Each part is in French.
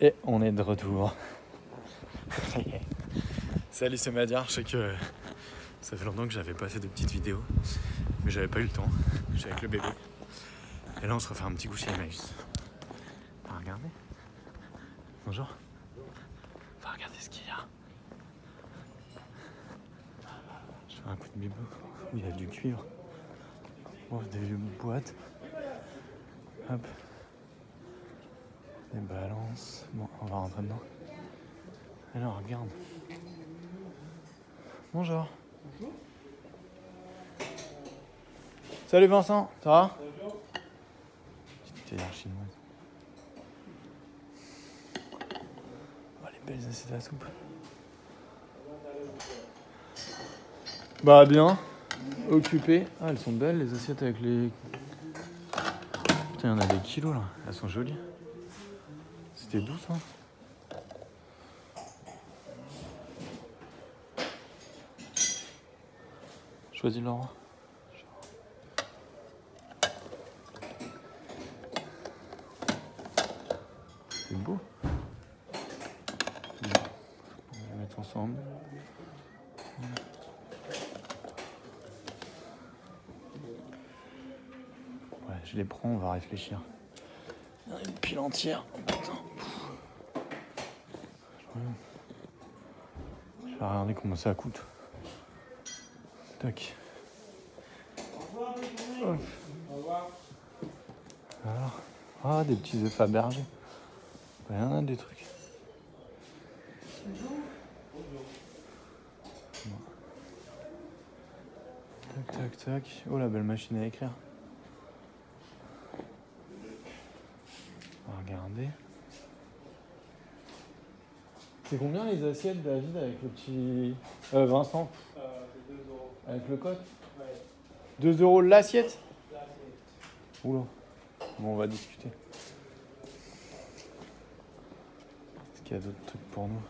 Et on est de retour. Salut, c'est Madiar. Je sais que ça fait longtemps que j'avais pas fait de petites vidéos, mais j'avais pas eu le temps. J'étais avec le bébé. Et là, on se refait un petit coup chez Emmaüs. Va regarder. Bonjour. Va regarder ce qu'il y a. Je fais un coup de bibou. Il y a du cuivre. Oh, des boîtes. Hop. Des balances. Bon, on va rentrer dedans. Alors, regarde. Bonjour. Bonjour. Salut Vincent, ça va? Bonjour. Petite théière chinoise. Oh, les belles assiettes à soupe. Bah bien. Occupées. Ah, elles sont belles les assiettes avec les... Putain, il y en a des kilos là. Elles sont jolies. C'était doux ça. Choisis Laurent. C'est beau. On va les mettre ensemble. Ouais, je les prends, on va réfléchir. Il y en a une pile entière. Putain. Je vais regarder comment ça coûte. Tac. Au revoir. Alors, ah, des petits œufs Fabergé. Il y en a des trucs. Bon. Tac, tac, tac. Oh, la belle machine à écrire. On va regarder. C'est combien les assiettes, David, avec le petit... Vincent C'est 2 euros. Avec le code? Ouais. 2 € l'assiette? L'assiette. Oula. Bon, on va discuter. Est-ce qu'il y a d'autres trucs pour nous?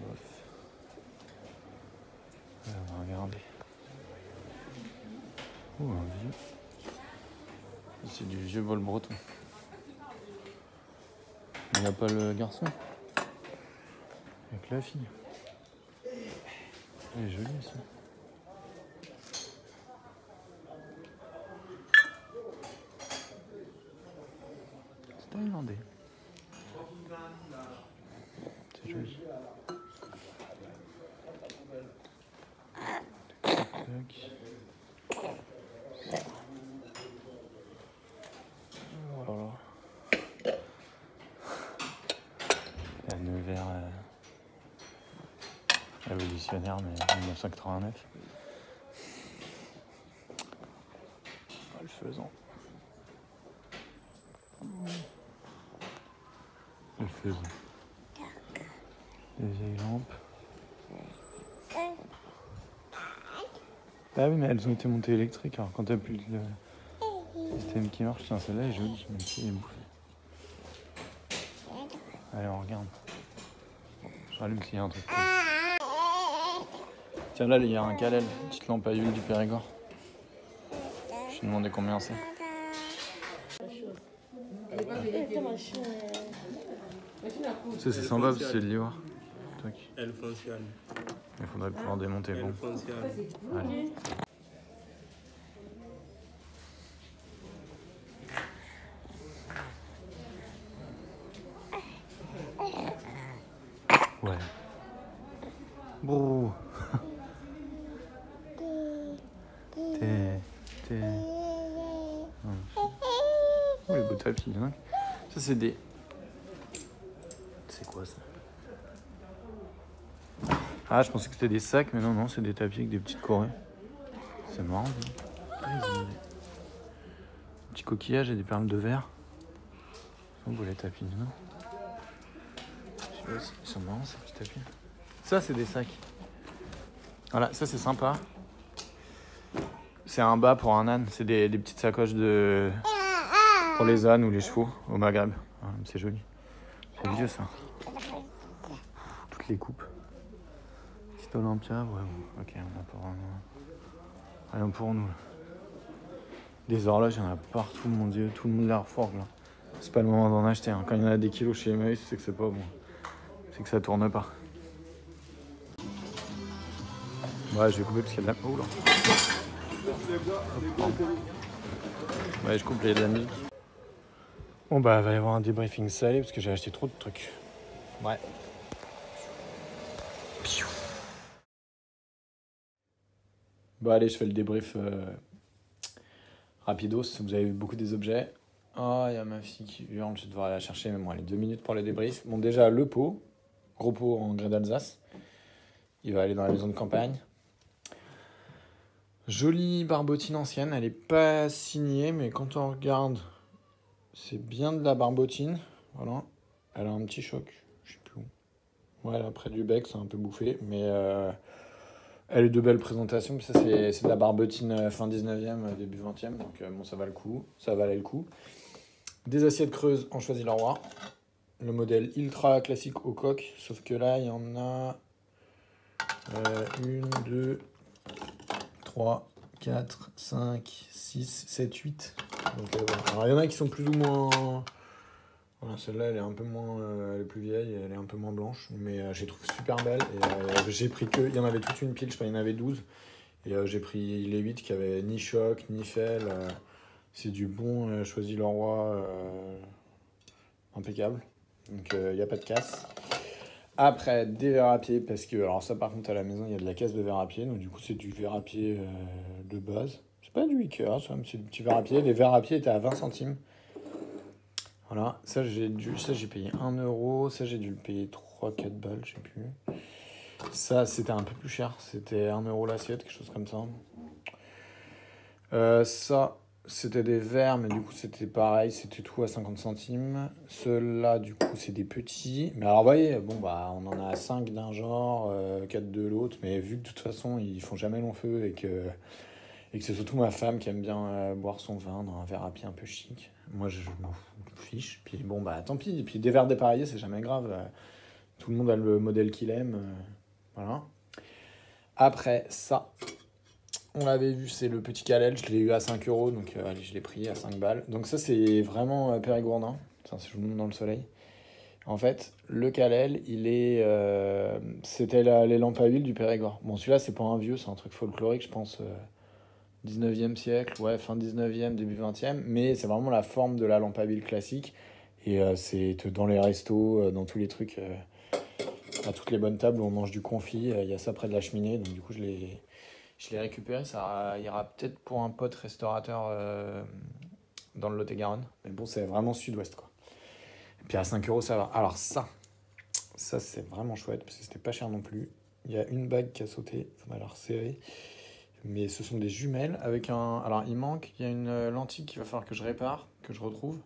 Ouais, on va regarder. Oh, un vieux. C'est du vieux bol breton. Il n'y a pas le garçon. Avec la fille. Elle est jolie aussi. C'est thaïlandais. C'est joli. Tac. Voilà. Un Nevers révolutionnaire, mais 1989. Le faisan. Le faisan. Les vieilles lampes. Ah oui, mais elles ont été montées électriques. Alors quand t'as plus le système qui marche, tiens, celle-là est jolie, même si elle est bouffée. Allez, on regarde. Je rallume s'il y a un truc. Tiens, là, il y a un Calel, une petite lampe à huile du Périgord. Je vais demander combien c'est. Ça, c'est sympa parce que c'est de l'ivoire. Elle fonctionne. Il faudrait pouvoir démonter. Elle Bon. fonctionne. Allez. Ouais. Brrr. T'es... Oh, les beaux tapis, hein. Ça, c'est des... C'est quoi, ça? Ah, je pensais que c'était des sacs, mais non, non, c'est des tapis avec des petites corées. C'est marrant. Ah, ils ont des petits coquillages et des perles de verre. Ils sont beaux, les tapis, non? Je sais pas si ils sont marrants, ces petits tapis. Ça, c'est des sacs. Voilà, ça, c'est sympa. C'est un bas pour un âne. C'est des petites sacoches pour les ânes ou les chevaux au Maghreb. Ah, c'est joli. C'est vieux, ça. Toutes les coupes. Petite Olympia, ouais, bon. Ok, on a pour rien pour nous. Là. Des horloges, il y en a partout, mon Dieu. Tout le monde les refourgue, là. c'est pas le moment d'en acheter. Hein. Quand il y en a des kilos chez Emmaüs, c'est que c'est pas bon. C'est que ça tourne pas. Ouais, je vais couper parce qu'il y a de la... Oh là. Ouais, je coupe, il y a de la musique. Bon bah, il va y avoir un débriefing salé parce que j'ai acheté trop de trucs. Ouais. Bon allez, je fais le débrief rapidos. Vous avez vu beaucoup des objets. Oh, il y a ma fille qui hurle, je vais devoir aller la chercher, mais bon, allez, 2 minutes pour le débrief. Bon, déjà, le pot, gros pot en grès d'Alsace. Il va aller dans la maison de campagne. Jolie barbotine ancienne, elle est pas signée, mais quand on regarde, c'est bien de la barbotine. Voilà. Elle a un petit choc, je sais plus où. Ouais, là, près du bec, c'est un peu bouffé, mais elle est de belle présentation. Puis ça, c'est de la barbotine fin 19e, début 20e, donc bon, ça valait le coup. Des assiettes creuses en Choisy-le-Roi. Le modèle ultra classique au coq, sauf que là, il y en a 1, 2, 3, 4, 5, 6, 7, 8. Donc, voilà. Alors, il y en a qui sont plus ou moins... Voilà, celle-là, elle est un peu moins... elle est plus vieille, elle est un peu moins blanche, mais je les trouve super belles. Et j'ai pris que... Il y en avait toute une pile, je sais pas, il y en avait 12. Et j'ai pris les 8 qui avaient ni choc, ni fel. C'est du bon Choisy-le-Roi impeccable. Donc il n'y a pas de casse. Après, des verres à pied, parce que, alors ça par contre à la maison, il y a de la caisse de verre à pied, donc du coup c'est du verre à pied de base. C'est pas du Ikea, ça, c'est du petit verre à pied. Les verres à pied étaient à 20 centimes. Voilà, ça j'ai payé 1 euro, ça j'ai dû le payer 3-4 balles, je sais plus. Ça c'était un peu plus cher, c'était 1 euro l'assiette, quelque chose comme ça. Ça, c'était des verres, mais du coup, c'était pareil, c'était tout à 50 centimes. Ceux-là, du coup, c'est des petits. Mais alors, vous voyez, bon, bah, on en a 5 d'un genre, 4 de l'autre, mais vu que de toute façon, ils font jamais long feu et que c'est surtout ma femme qui aime bien boire son vin dans un verre à pied un peu chic. Moi, je m'en fiche. Puis bon, bah, tant pis. Puis des verres dépareillés, c'est jamais grave. Tout le monde a le modèle qu'il aime. Voilà. Après, ça. On l'avait vu, c'est le petit Calel, je l'ai eu à 5 euros, donc allez, je l'ai pris à 5 balles. Donc ça, c'est vraiment périgourdin. Enfin, si je vous montre dans le soleil. En fait, le Calel, il est... c'était les lampes à huile du Périgord. Bon, celui-là, c'est pas un vieux, c'est un truc folklorique, je pense, 19e siècle, ouais, fin 19e, début 20e. Mais c'est vraiment la forme de la lampe à huile classique. Et c'est dans les restos, dans tous les trucs, à toutes les bonnes tables où on mange du confit, il y a ça près de la cheminée, donc du coup, je l'ai récupéré, ça ira peut-être pour un pote restaurateur dans le Lot-et-Garonne. Mais bon, c'est vraiment sud-ouest, quoi. Et puis à 5 euros, ça va. Alors ça c'est vraiment chouette, parce que c'était pas cher non plus. Il y a une bague qui a sauté, il faudra la resserrer. Mais ce sont des jumelles avec un... Alors il y a une lentille qu'il va falloir que je répare, que je retrouve.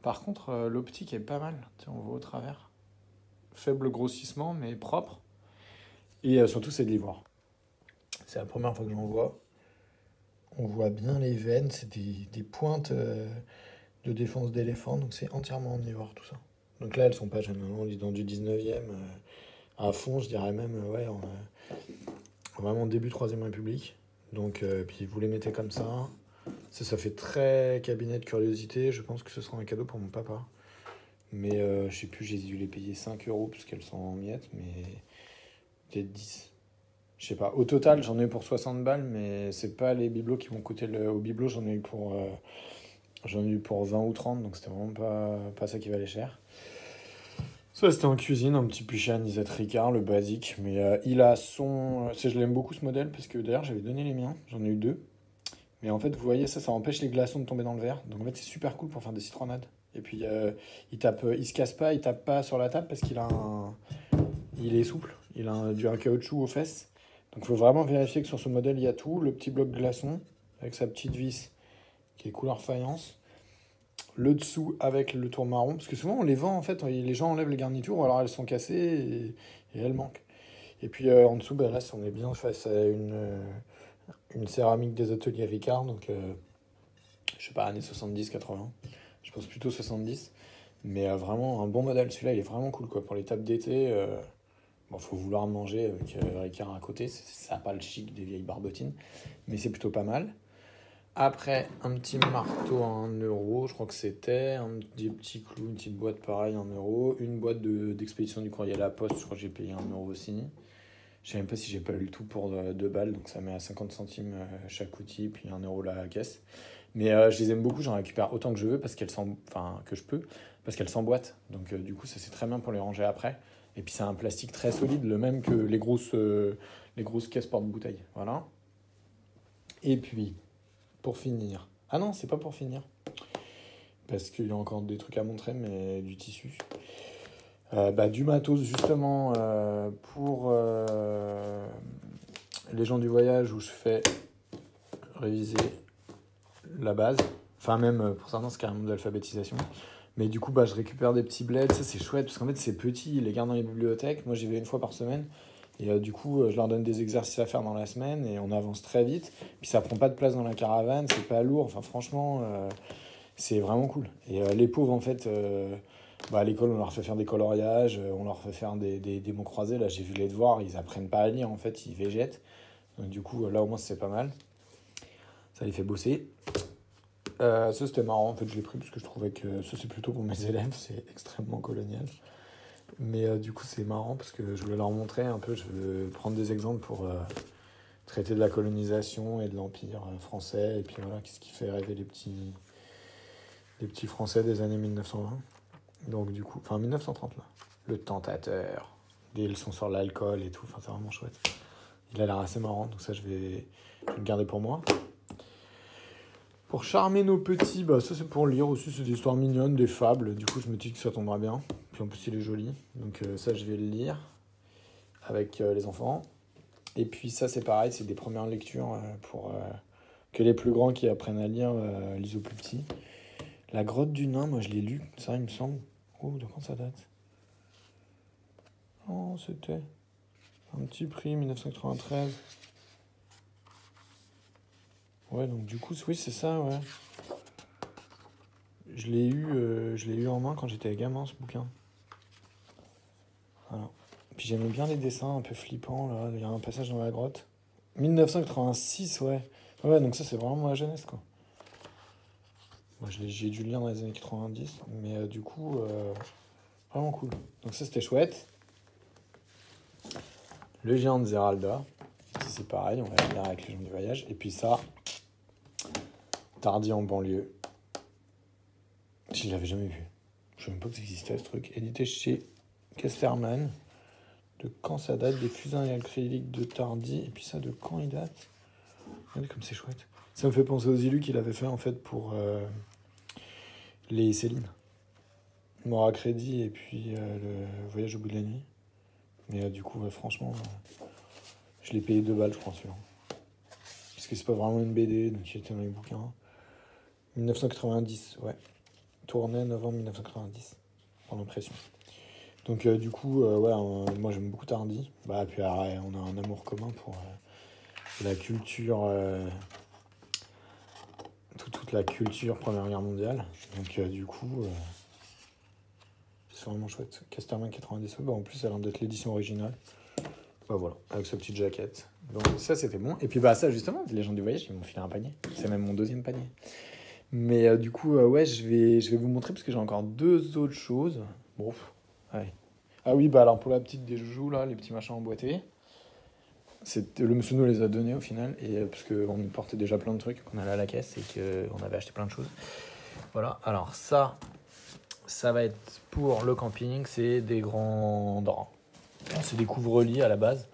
Par contre, l'optique est pas mal, tu sais, on voit au travers. Faible grossissement, mais propre. Et surtout, c'est de l'ivoire. C'est la première fois que j'en vois. On voit bien les veines, c'est des pointes de défense d'éléphant, donc c'est entièrement en ivoire tout ça. Donc là, elles sont pas jeunes, on est dans du 19e, à fond, je dirais même, ouais, vraiment début 3ème République. Donc, puis vous les mettez comme ça. Ça fait très cabinet de curiosité, je pense que ce sera un cadeau pour mon papa. Mais je sais plus, j'ai dû les payer 5 euros, puisqu'elles sont en miettes, mais peut-être 10. Je sais pas. Au total, j'en ai eu pour 60 balles, mais c'est pas les bibelots qui vont coûter au bibelot, j'en ai eu pour 20 ou 30, donc c'était vraiment pas ça qui valait cher. Ça, c'était en cuisine, un petit pichet anisette Ricard, le basique, mais il a son... je l'aime beaucoup ce modèle, parce que d'ailleurs, j'avais donné les miens, j'en ai eu 2. Mais en fait, vous voyez, ça empêche les glaçons de tomber dans le verre, donc en fait, c'est super cool pour faire des citronnades. Et puis, il se casse pas, il tape pas sur la table, parce il est souple, il a un caoutchouc aux fesses. Donc il faut vraiment vérifier que sur ce modèle, il y a tout. Le petit bloc glaçon avec sa petite vis qui est couleur faïence. Le dessous avec le tour marron. Parce que souvent, on les vend, en fait, les gens enlèvent les garnitures ou alors elles sont cassées et elles manquent. Et puis en dessous, là, on est bien face à une céramique des ateliers Ricard. Donc, je sais pas, années 70-80. Je pense plutôt 70. Mais vraiment un bon modèle. Celui-là, il est vraiment cool, quoi. Pour les tables d'été... Bon, faut vouloir manger avec Ricard à côté, ça n'a pas le chic des vieilles barbotines, mais c'est plutôt pas mal. Après, un petit marteau à 1 €, je crois que c'était. Des petits clous, une petite boîte pareil, 1 €. Une boîte d'expédition du courrier à la poste, je crois que j'ai payé 1 € aussi. Je sais même pas si j'ai pas eu le tout pour 2 balles, donc ça met à 50 centimes chaque outil, puis 1 € la caisse. Mais je les aime beaucoup, j'en récupère autant que je veux, parce qu'elles que je peux, parce qu'elles s'emboîtent. Donc du coup, ça c'est très bien pour les ranger après. Et puis c'est un plastique très solide, le même que les grosses caisses porte-bouteilles. Voilà. Et puis, pour finir. Ah non, c'est pas pour finir. Parce qu'il y a encore des trucs à montrer, mais du tissu. Du matos, justement, pour les gens du voyage, où je fais réviser la base. Enfin, même pour certains, c'est carrément de l'alphabétisation. Mais du coup, je récupère des petits bleds. Ça, c'est chouette, parce qu'en fait, c'est petit. Ils les gardent dans les bibliothèques. Moi, j'y vais 1 fois par semaine. Et du coup, je leur donne des exercices à faire dans la semaine. Et on avance très vite. Puis ça prend pas de place dans la caravane. C'est pas lourd. Enfin, franchement, c'est vraiment cool. Et les pauvres, en fait, à l'école, on leur fait faire des coloriages. On leur fait faire des mots croisés. Là, j'ai vu les devoirs. Ils apprennent pas à lire. En fait, ils végètent. Donc, du coup, là, au moins, c'est pas mal. Ça les fait bosser. Ça c'était marrant, en fait je l'ai pris parce que je trouvais que ça c'est plutôt pour mes élèves, c'est extrêmement colonial. Mais du coup c'est marrant parce que je voulais leur montrer un peu, je veux prendre des exemples pour traiter de la colonisation et de l'empire français, et puis voilà, qu'est-ce qui fait rêver les petits Français des années 1920. Donc du coup, enfin 1930 là, le tentateur, des leçons sur l'alcool et tout, enfin c'est vraiment chouette. Il a l'air assez marrant, donc ça je vais le garder pour moi. Pour charmer nos petits, ça c'est pour lire aussi, c'est des histoires mignonnes, des fables, du coup je me dis que ça tombera bien. Puis en plus il est joli, donc ça je vais le lire avec les enfants. Et puis ça c'est pareil, c'est des premières lectures pour que les plus grands qui apprennent à lire lisent aux plus petits. La grotte du nain, moi je l'ai lu, ça il me semble. Oh, de quand ça date? Oh, c'était un petit prix, 1993. Ouais, donc du coup, oui, c'est ça, ouais. Je l'ai eu en main quand j'étais gamin, ce bouquin. Voilà. Puis j'aimais bien les dessins un peu flippants, là. Il y a un passage dans la grotte. 1986, ouais. Ouais, donc ça, c'est vraiment ma jeunesse, quoi. Moi, j'ai dû le lire dans les années 90, mais du coup, vraiment cool. Donc ça, c'était chouette. Le géant de Zeralda. Ça, c'est pareil, on va le lire avec les gens du voyage. Et puis ça, Tardy en banlieue. Je l'avais jamais vu. Je ne savais même pas que ça existait, ce truc. Édité chez Casterman. De quand ça date? Des fusains et acryliques de Tardy. Et puis ça, de quand il date? Regardez comme c'est chouette. Ça me fait penser aux illus qu'il avait fait en fait pour les Céline. Mort à crédit et puis le voyage au bout de la nuit. Mais du coup, franchement, je l'ai payé 2 balles, je crois, celui-là. Parce que c'est pas vraiment une BD, donc il était dans les bouquins. 1990, ouais. Tournai novembre 1990, pour l'impression. Donc du coup, moi j'aime beaucoup Tardy. Puis on a un amour commun pour la culture, toute la culture Première Guerre mondiale. Donc du coup, c'est vraiment chouette. Casterman 90, en plus ça a l'air d'être l'édition originale. Voilà, avec sa petite jaquette. Donc ça c'était bon. Et puis ça justement, les gens du voyage, ils m'ont filé un panier. C'est même mon 2e panier. Mais du coup, je vais vous montrer parce que j'ai encore 2 autres choses. Bon, allez. Ah oui, alors pour la petite des joujoux, là, les petits machins emboîtés, le monsieur nous les a donnés au final, et parce qu'on portait déjà plein de trucs, qu'on allait à la caisse et qu'on avait acheté plein de choses. Voilà, alors ça va être pour le camping, c'est des grands draps. C'est des couvre-lits à la base,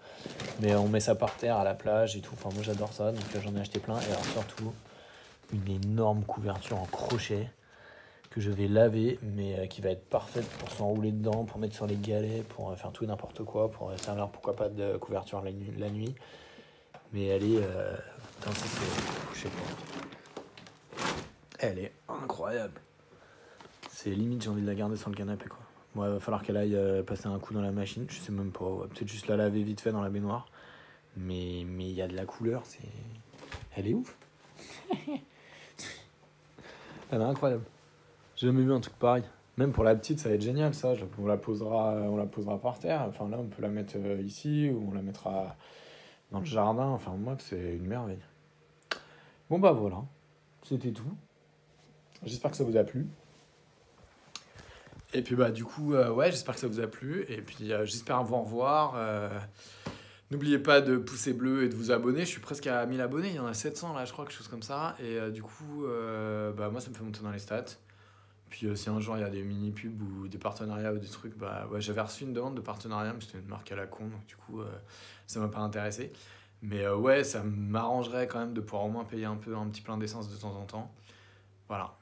mais on met ça par terre à la plage et tout. Enfin, moi j'adore ça, donc j'en ai acheté plein. Et alors surtout, une énorme couverture en crochet que je vais laver, mais qui va être parfaite pour s'enrouler dedans, pour mettre sur les galets, pour faire tout et n'importe quoi, pour servir pourquoi pas de couverture la nuit. Mais elle est... je sais pas. Elle est incroyable. C'est limite, j'ai envie de la garder sur le canapé, quoi. Moi, il va falloir qu'elle aille passer un coup dans la machine, je sais même pas, peut-être juste la laver vite fait dans la baignoire. Mais il y a de la couleur, elle est ouf. Elle est incroyable. J'ai jamais vu un truc pareil. Même pour la petite, ça va être génial, ça. On la posera par terre. Enfin, là, on peut la mettre ici, ou on la mettra dans le jardin. Enfin, moi, c'est une merveille. Bon, voilà. C'était tout. J'espère que ça vous a plu. Et puis bah du coup, ouais, j'espère que ça vous a plu. Et puis j'espère vous revoir. N'oubliez pas de poucer bleu et de vous abonner. Je suis presque à 1000 abonnés. Il y en a 700 là, je crois, quelque chose comme ça. Et du coup, bah moi, ça me fait monter dans les stats. Puis si un jour il y a des mini-pubs ou des partenariats ou des trucs, bah ouais, j'avais reçu une demande de partenariat, mais c'était une marque à la con, donc du coup, ça m'a pas intéressé. Mais ouais, ça m'arrangerait quand même de pouvoir au moins payer un petit plein d'essence de temps en temps. Voilà.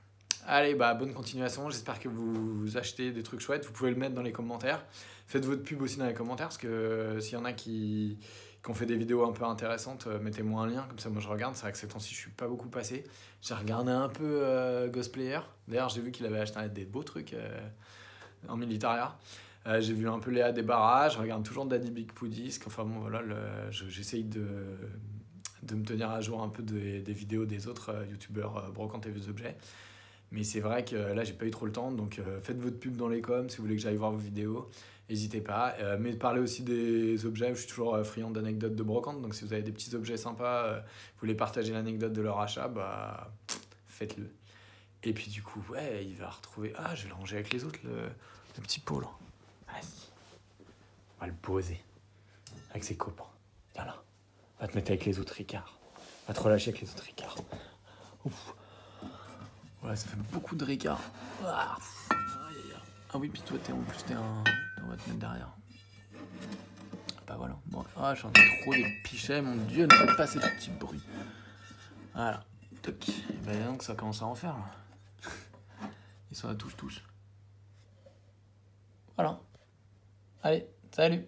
Allez, bah bonne continuation. J'espère que vous achetez des trucs chouettes. Vous pouvez le mettre dans les commentaires. Faites votre pub aussi dans les commentaires, parce que s'il y en a qui ont fait des vidéos un peu intéressantes, mettez-moi un lien, comme ça moi je regarde. C'est vrai que ces temps-ci je suis pas beaucoup passé. J'ai regardé un peu Ghostplayer. D'ailleurs, j'ai vu qu'il avait acheté des beaux trucs en Militaria. J'ai vu un peu Léa des barrages. Je regarde toujours Daddy Big Poudisk. Enfin bon, voilà, j'essaye de me tenir à jour un peu des vidéos des autres youtubeurs brocante et vieux objets. Mais c'est vrai que là, j'ai pas eu trop le temps. Donc, faites votre pub dans les coms si vous voulez que j'aille voir vos vidéos. N'hésitez pas. Mais parlez aussi des objets. Je suis toujours friand d'anecdotes de brocante. Donc, si vous avez des petits objets sympas, vous voulez partager l'anecdote de leur achat, bah, faites-le. Et puis, du coup, ouais, il va retrouver. Ah, je vais le ranger avec les autres, le petit pot là. Vas-y. On va le poser avec ses copains. Viens là. Va te mettre avec les autres Ricard. Va te relâcher avec les autres Ricard. Ouf. Ouais, ça fait beaucoup de Ricard. Ah oui, puis toi, en plus, on va te mettre derrière. Bah voilà. Bon, j'en ai trop des pichets, mon Dieu, ne faites pas ces petits bruits. Voilà. Toc. Et ben donc, ça commence à en faire, là. Ils sont à touche. Voilà. Allez, salut.